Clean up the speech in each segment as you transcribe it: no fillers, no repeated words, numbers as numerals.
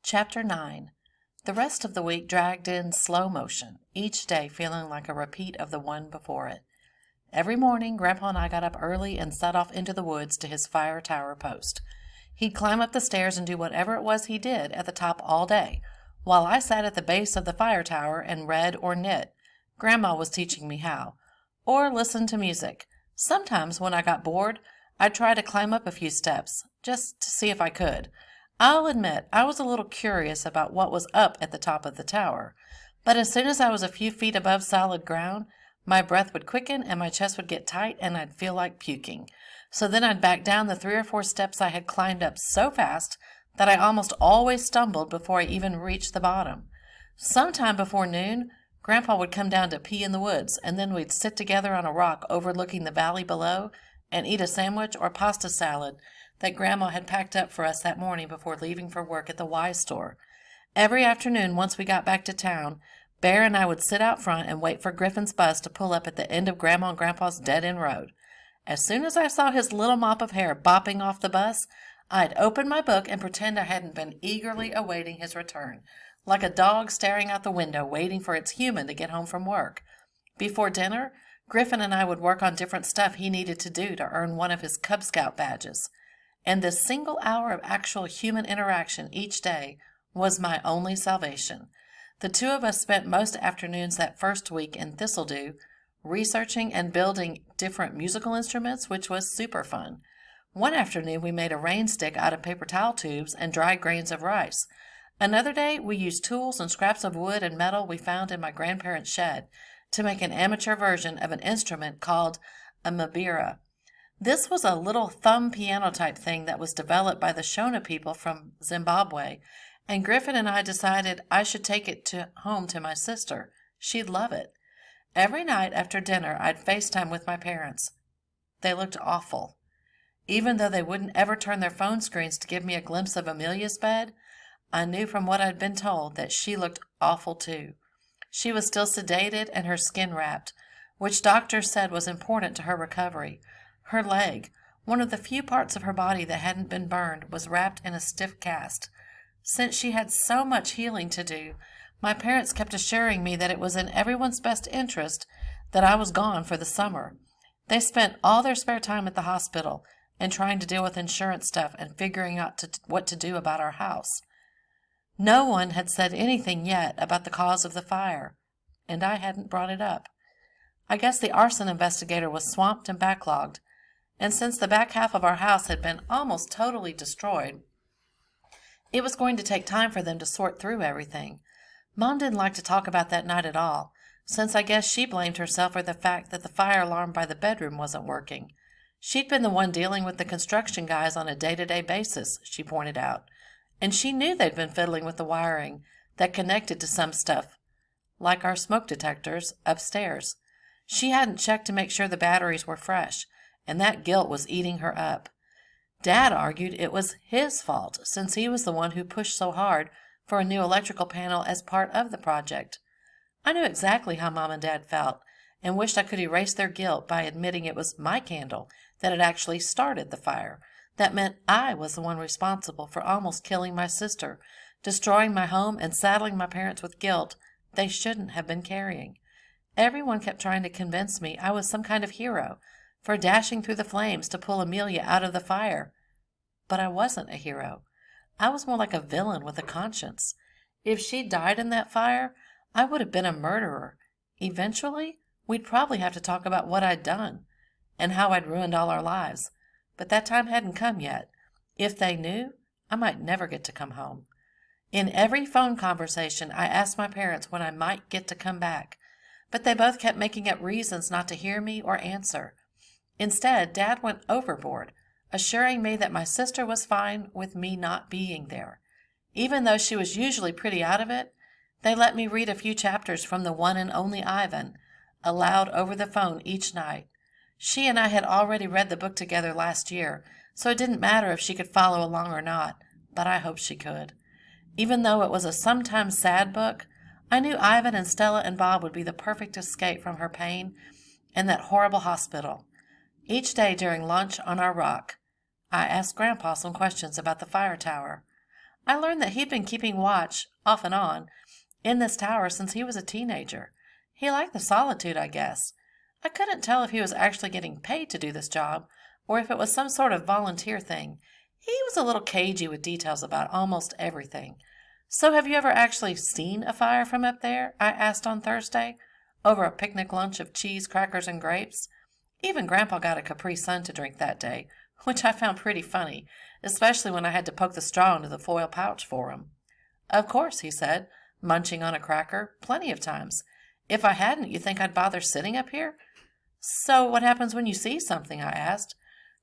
Chapter 9. The rest of the week dragged in slow motion, each day feeling like a repeat of the one before it. Every morning, Grandpa and I got up early and set off into the woods to his fire tower post. He'd climb up the stairs and do whatever it was he did at the top all day, while I sat at the base of the fire tower and read or knit. Grandma was teaching me how. Or listened to music. Sometimes, when I got bored, I'd try to climb up a few steps, just to see if I could. I'll admit I was a little curious about what was up at the top of the tower, but as soon as I was a few feet above solid ground, my breath would quicken and my chest would get tight and I'd feel like puking. So then I'd back down the 3 or 4 steps I had climbed up so fast that I almost always stumbled before I even reached the bottom. Sometime before noon, Grandpa would come down to pee in the woods, and then we'd sit together on a rock overlooking the valley below and eat a sandwich or pasta salad that Grandma had packed up for us that morning before leaving for work at the Y store. Every afternoon, once we got back to town, Bear and I would sit out front and wait for Griffin's bus to pull up at the end of Grandma and Grandpa's dead-end road. As soon as I saw his little mop of hair bopping off the bus, I'd open my book and pretend I hadn't been eagerly awaiting his return, like a dog staring out the window waiting for its human to get home from work. Before dinner, Griffin and I would work on different stuff he needed to do to earn one of his Cub Scout badges. And this single hour of actual human interaction each day was my only salvation. The two of us spent most afternoons that first week in Thistledew, researching and building different musical instruments, which was super fun. One afternoon we made a rain stick out of paper towel tubes and dried grains of rice. Another day we used tools and scraps of wood and metal we found in my grandparents' shed to make an amateur version of an instrument called a mbira. This was a little thumb piano type thing that was developed by the Shona people from Zimbabwe, and Griffin and I decided I should take it home to my sister. She'd love it. Every night after dinner I'd FaceTime with my parents. They looked awful. Even though they wouldn't ever turn their phone screens to give me a glimpse of Amelia's bed, I knew from what I'd been told that she looked awful too. She was still sedated and her skin wrapped, which doctors said was important to her recovery. Her leg, one of the few parts of her body that hadn't been burned, was wrapped in a stiff cast. Since she had so much healing to do, my parents kept assuring me that it was in everyone's best interest that I was gone for the summer. They spent all their spare time at the hospital and trying to deal with insurance stuff and figuring out what to do about our house. No one had said anything yet about the cause of the fire, and I hadn't brought it up. I guess the arson investigator was swamped and backlogged, and since the back half of our house had been almost totally destroyed, it was going to take time for them to sort through everything. Mom didn't like to talk about that night at all, since I guess she blamed herself for the fact that the fire alarm by the bedroom wasn't working. She'd been the one dealing with the construction guys on a day-to-day basis, she pointed out, and she knew they'd been fiddling with the wiring that connected to some stuff, like our smoke detectors, upstairs. She hadn't checked to make sure the batteries were fresh, and that guilt was eating her up. Dad argued it was his fault, since he was the one who pushed so hard for a new electrical panel as part of the project. I knew exactly how Mom and Dad felt, and wished I could erase their guilt by admitting it was my candle that had actually started the fire. That meant I was the one responsible for almost killing my sister, destroying my home, and saddling my parents with guilt they shouldn't have been carrying. Everyone kept trying to convince me I was some kind of hero for dashing through the flames to pull Amelia out of the fire. But I wasn't a hero. I was more like a villain with a conscience. If she'd died in that fire, I would have been a murderer. Eventually, we'd probably have to talk about what I'd done and how I'd ruined all our lives. But that time hadn't come yet. If they knew, I might never get to come home. In every phone conversation, I asked my parents when I might get to come back, but they both kept making up reasons not to hear me or answer. Instead, Dad went overboard, assuring me that my sister was fine with me not being there. Even though she was usually pretty out of it, they let me read a few chapters from The One and Only Ivan aloud over the phone each night. She and I had already read the book together last year, so it didn't matter if she could follow along or not, but I hoped she could. Even though it was a sometimes sad book, I knew Ivan and Stella and Bob would be the perfect escape from her pain and that horrible hospital. Each day during lunch on our rock, I asked Grandpa some questions about the fire tower. I learned that he'd been keeping watch, off and on, in this tower since he was a teenager. He liked the solitude, I guess. I couldn't tell if he was actually getting paid to do this job, or if it was some sort of volunteer thing. He was a little cagey with details about almost everything. So have you ever actually seen a fire from up there? I asked on Thursday, over a picnic lunch of cheese, crackers, and grapes. Even Grandpa got a Capri Sun to drink that day, which I found pretty funny, especially when I had to poke the straw into the foil pouch for him. Of course, he said, munching on a cracker, plenty of times. If I hadn't, you think I'd bother sitting up here? So what happens when you see something? I asked.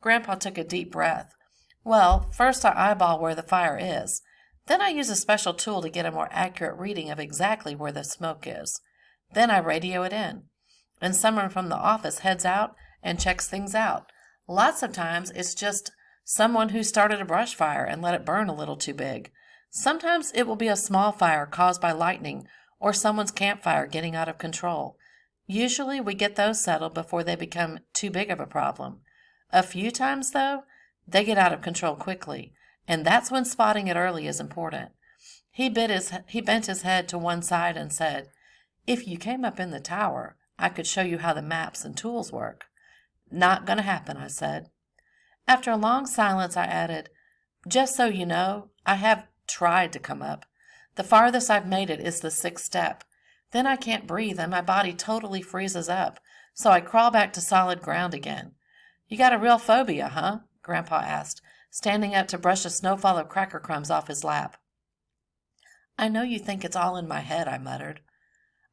Grandpa took a deep breath. Well, first I eyeball where the fire is. Then I use a special tool to get a more accurate reading of exactly where the smoke is. Then I radio it in. And someone from the office heads out and checks things out. Lots of times it's just someone who started a brush fire and let it burn a little too big. Sometimes it will be a small fire caused by lightning or someone's campfire getting out of control. Usually we get those settled before they become too big of a problem. A few times, though, they get out of control quickly, and that's when spotting it early is important. He bent his head to one side and said, "If you came up in the tower, I could show you how the maps and tools work." "Not going to happen," I said. After a long silence, I added, "Just so you know, I have tried to come up. The farthest I've made it is the 6th step. Then I can't breathe and my body totally freezes up, so I crawl back to solid ground again." "You got a real phobia, huh?" Grandpa asked, standing up to brush a snowfall of cracker crumbs off his lap. "I know you think it's all in my head," I muttered.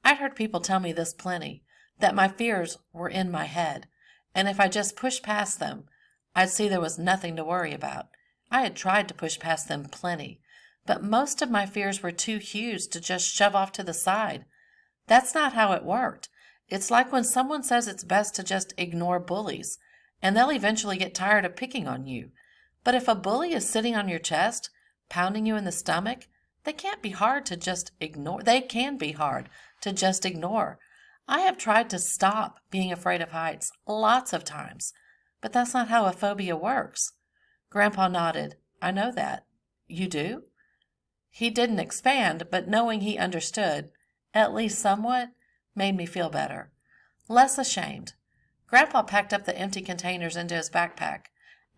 I'd heard people tell me this plenty, that my fears were in my head, and if I just pushed past them, I'd see there was nothing to worry about. I had tried to push past them plenty, but most of my fears were too huge to just shove off to the side. That's not how it worked. It's like when someone says it's best to just ignore bullies, and they'll eventually get tired of picking on you. But if a bully is sitting on your chest, pounding you in the stomach, they can't be hard to just ignore. They can be hard to just ignore. I have tried to stop being afraid of heights lots of times, but that's not how a phobia works. Grandpa nodded. "I know that." "You do?" He didn't expand, but knowing he understood, at least somewhat, made me feel better. Less ashamed. Grandpa packed up the empty containers into his backpack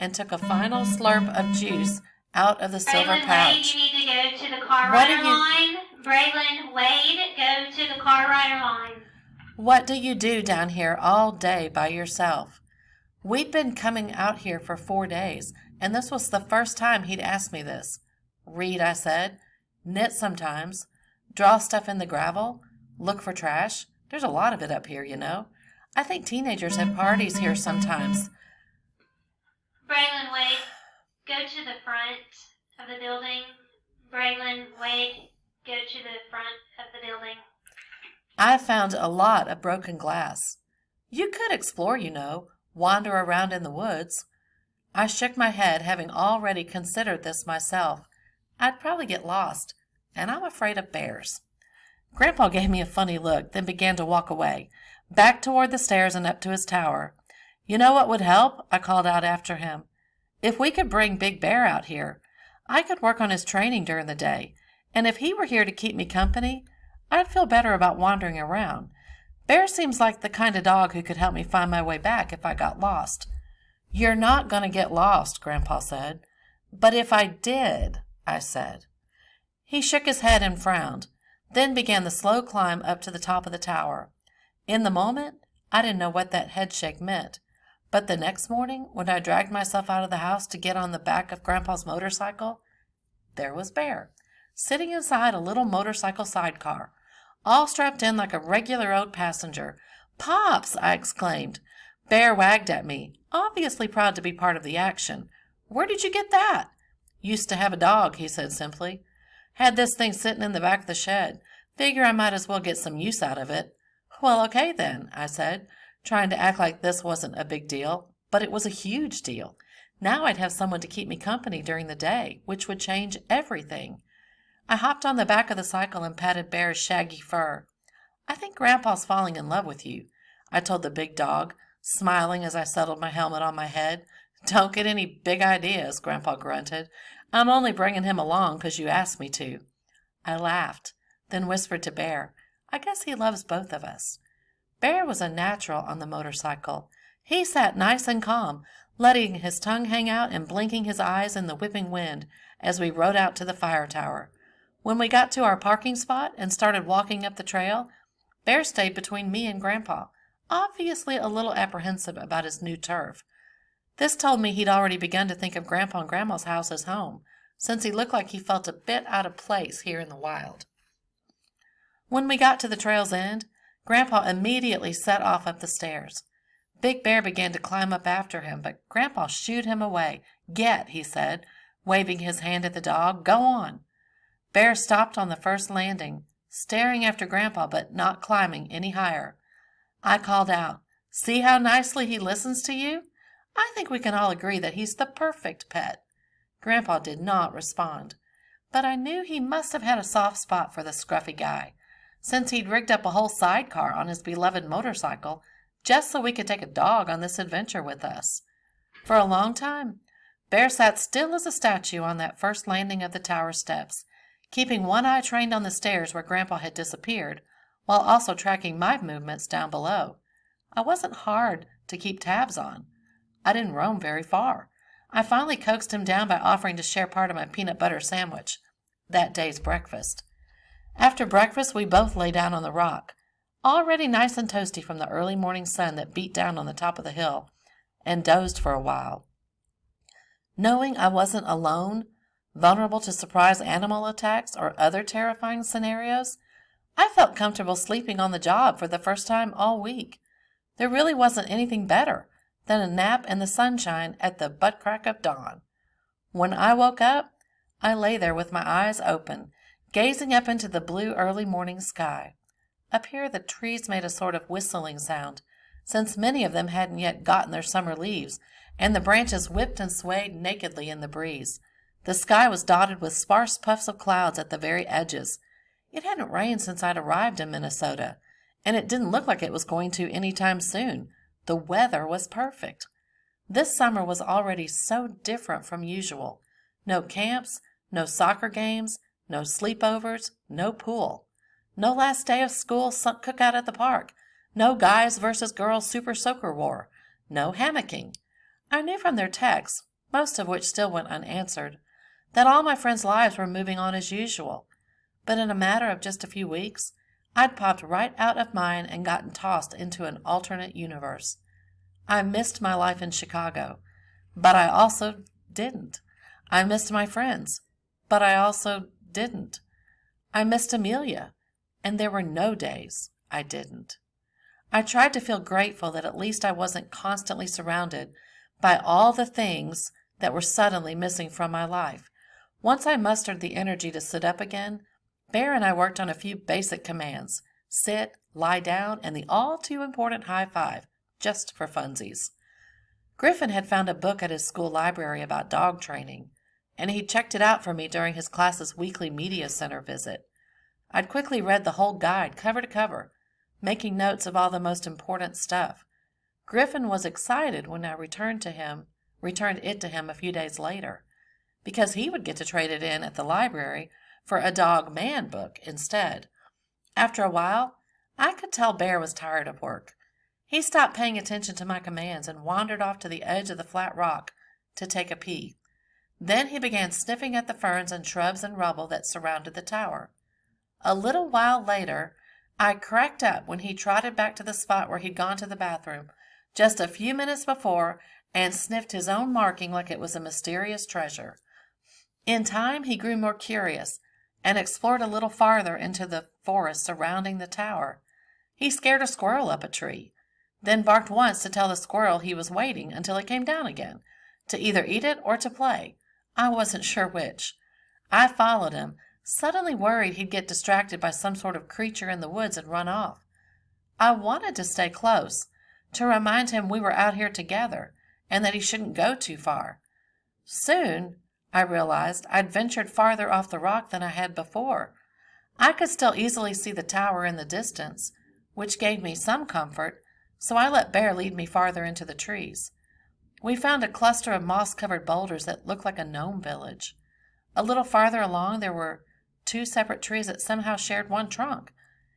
and took a final slurp of juice out of the silver Braylon pouch. Wade, you need to go to the car rider line. Braylon Wade, go to the car rider line. "What do you do down here all day by yourself?" We'd been coming out here for 4 days, and this was the first time he'd asked me this. "Read," I said. "Knit sometimes. Draw stuff in the gravel. Look for trash. There's a lot of it up here, you know. I think teenagers have parties here sometimes." Braylon Wade, go to the front of the building. Braylon Wade, go to the front of the building. I found a lot of broken glass. "You could explore, you know, wander around in the woods." I shook my head, having already considered this myself. I'd probably get lost, and I'm afraid of bears. Grandpa gave me a funny look, then began to walk away, back toward the stairs and up to his tower. "You know what would help?" I called out after him. "If we could bring Big Bear out here, I could work on his training during the day, and if he were here to keep me company, I'd feel better about wandering around. Bear seems like the kind of dog who could help me find my way back if I got lost." "You're not going to get lost," Grandpa said. "But if I did," I said. He shook his head and frowned, then began the slow climb up to the top of the tower. In the moment, I didn't know what that headshake meant, but the next morning, when I dragged myself out of the house to get on the back of Grandpa's motorcycle, there was Bear, sitting inside a little motorcycle sidecar, all strapped in like a regular old passenger. "Pops!" I exclaimed. Bear wagged at me, obviously proud to be part of the action. "Where did you get that?" "Used to have a dog," he said simply. "Had this thing sitting in the back of the shed. Figure I might as well get some use out of it." "Well, okay then," I said, trying to act like this wasn't a big deal, but it was a huge deal. Now I'd have someone to keep me company during the day, which would change everything. I hopped on the back of the cycle and patted Bear's shaggy fur. "I think Grandpa's falling in love with you," I told the big dog, smiling as I settled my helmet on my head. "Don't get any big ideas," Grandpa grunted. I'm only bringing him along 'cause you asked me to." I laughed, then whispered to Bear, "I guess he loves both of us." Bear was a natural on the motorcycle. He sat nice and calm, letting his tongue hang out and blinking his eyes in the whipping wind as we rode out to the fire tower. When we got to our parking spot and started walking up the trail, Bear stayed between me and Grandpa, obviously a little apprehensive about his new turf. This told me he'd already begun to think of Grandpa and Grandma's house as home, since he looked like he felt a bit out of place here in the wild. When we got to the trail's end, Grandpa immediately set off up the stairs. Big Bear began to climb up after him, but Grandpa shooed him away. "Get," he said, waving his hand at the dog. "Go on." Bear stopped on the first landing, staring after Grandpa but not climbing any higher. I called out, "See how nicely he listens to you? I think we can all agree that he's the perfect pet." Grandpa did not respond, but I knew he must have had a soft spot for the scruffy guy, since he'd rigged up a whole sidecar on his beloved motorcycle just so we could take a dog on this adventure with us. For a long time, Bear sat still as a statue on that first landing of the tower steps, keeping one eye trained on the stairs where Grandpa had disappeared, while also tracking my movements down below. I wasn't hard to keep tabs on. I didn't roam very far. I finally coaxed him down by offering to share part of my peanut butter sandwich, that day's breakfast. After breakfast, we both lay down on the rock, already nice and toasty from the early morning sun that beat down on the top of the hill, and dozed for a while. Knowing I wasn't alone, vulnerable to surprise animal attacks or other terrifying scenarios, I felt comfortable sleeping on the job for the first time all week. There really wasn't anything better than a nap in the sunshine at the butt crack of dawn. When I woke up, I lay there with my eyes open, gazing up into the blue early morning sky. Up here the trees made a sort of whistling sound, since many of them hadn't yet gotten their summer leaves, and the branches whipped and swayed nakedly in the breeze. The sky was dotted with sparse puffs of clouds at the very edges. It hadn't rained since I'd arrived in Minnesota, and it didn't look like it was going to any time soon. The weather was perfect. This summer was already so different from usual. No camps, no soccer games, no sleepovers, no pool. No last day of school cookout at the park. No guys versus girls super soaker war. No hammocking. I knew from their texts, most of which still went unanswered, that all my friends' lives were moving on as usual. But in a matter of just a few weeks, I'd popped right out of mine and gotten tossed into an alternate universe. I missed my life in Chicago, but I also didn't. I missed my friends, but I also didn't. I missed Amelia, and there were no days I didn't. I tried to feel grateful that at least I wasn't constantly surrounded by all the things that were suddenly missing from my life. Once I mustered the energy to sit up again, Bear and I worked on a few basic commands: sit, lie down, and the all-too-important high five, just for funsies. Griffin had found a book at his school library about dog training, and he checked it out for me during his class's weekly media center visit. I'd quickly read the whole guide cover to cover, making notes of all the most important stuff. Griffin was excited when I returned it to him a few days later, because he would get to trade it in at the library for a dog man book instead. After a while, I could tell Bear was tired of work. He stopped paying attention to my commands and wandered off to the edge of the flat rock to take a pee. Then he began sniffing at the ferns and shrubs and rubble that surrounded the tower. A little while later, I cracked up when he trotted back to the spot where he'd gone to the bathroom just a few minutes before and sniffed his own marking like it was a mysterious treasure. In time, he grew more curious and explored a little farther into the forest surrounding the tower. He scared a squirrel up a tree, then barked once to tell the squirrel he was waiting until it came down again, to either eat it or to play. I wasn't sure which. I followed him, suddenly worried he'd get distracted by some sort of creature in the woods and run off. I wanted to stay close, to remind him we were out here together, and that he shouldn't go too far. Soon, I realized I'd ventured farther off the rock than I had before. I could still easily see the tower in the distance, which gave me some comfort, so I let Bear lead me farther into the trees. We found a cluster of moss-covered boulders that looked like a gnome village. A little farther along, there were two separate trees that somehow shared one trunk.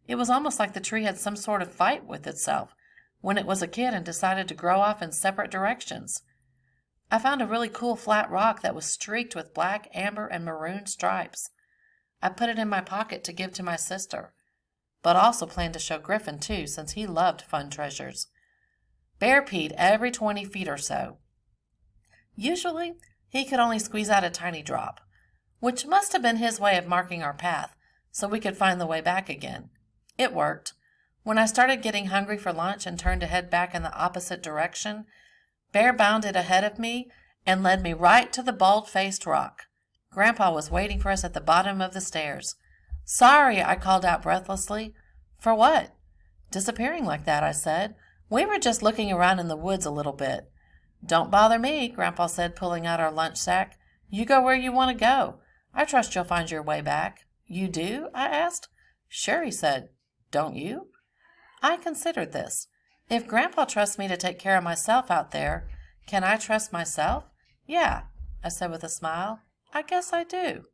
It was almost like the tree had some sort of fight with itself when it was a kid and decided to grow off in separate directions. I found a really cool flat rock that was streaked with black, amber, and maroon stripes. I put it in my pocket to give to my sister, but also planned to show Griffin too, since he loved fun treasures. Bear peed every 20 feet or so. Usually, he could only squeeze out a tiny drop, which must have been his way of marking our path so we could find the way back again. It worked. When I started getting hungry for lunch and turned to head back in the opposite direction, Bear bounded ahead of me and led me right to the bald-faced rock. Grandpa was waiting for us at the bottom of the stairs. "Sorry," I called out breathlessly. "For what?" "Disappearing like that," I said. "We were just looking around in the woods a little bit." "Don't bother me," Grandpa said, pulling out our lunch sack. "You go where you want to go. I trust you'll find your way back." "You do?" I asked. "Sure," he said. "Don't you?" I considered this. If Grandpa trusts me to take care of myself out there, can I trust myself? "Yeah," I said with a smile. "I guess I do."